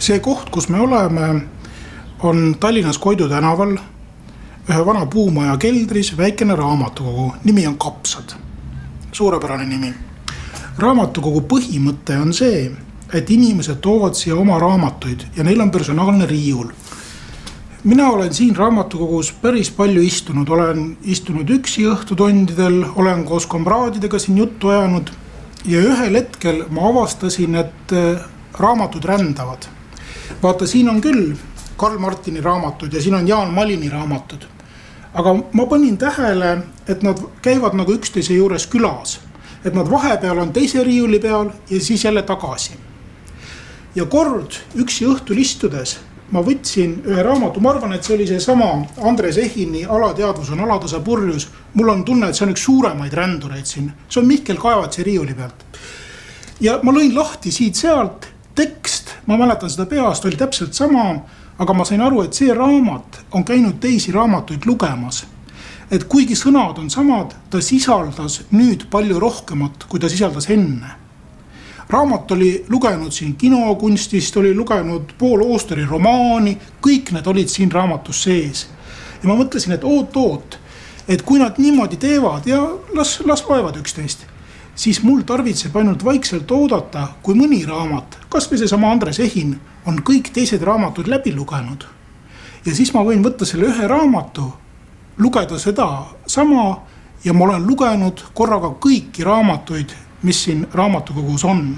See koht, kus me oleme, on Tallinnas Koidu tänaval, ühe vana puumaja keldris väikene raamatukogu. Nimi on Kapsad. Suurepärane nimi. Raamatukogu põhimõte on see, et inimesed toovad siia oma raamatuid ja neil on personaalne riiul. Mina olen siin raamatukogus päris palju istunud. Olen istunud üksi õhtutondidel, olen koos komraadidega siin juttu ajanud ja ühel hetkel ma avastasin, et raamatud rändavad. Vaata, siin on küll Karl Martini raamatud ja siin on Jaan Malini raamatud. Aga ma panin tähele, et nad käivad nagu üksteise juures külas. Et nad vahepeal on teise riiuli peal ja siis jälle tagasi. Ja kord üksi õhtul istudes ma võtsin ühe raamatu, ma arvan, et see oli see sama Andres Ehini Alateadvus on alatasa purjus. Mul on tunne, et see on üks suuremaid rändureid siin. See on Mihkel Kaevatsi riiuli pealt. Ja ma lõin lahti siit sealt tekst, ma mäletan seda peast, oli täpselt sama, aga ma sain aru, et see raamat on käinud teisi raamatuid lugemas. Et kuigi sõnad on samad, ta sisaldas nüüd palju rohkemat, kui ta sisaldas enne. Raamat oli lugenud siin kinokunstist, oli lugenud Paul Austeri romaani, kõik need olid siin raamatus sees. Ja ma mõtlesin, et oot, et kui nad niimoodi teevad ja las loevad üksteist, siis mul tarvitseb ainult vaikselt oodata, kui mõni raamat, kas või see sama Andres Ehin, on kõik teised raamatud läbi lugenud. Ja siis ma võin võtta selle ühe raamatu, lugeda seda sama ja ma olen lugenud korraga kõiki raamatuid, mis siin raamatukogus on.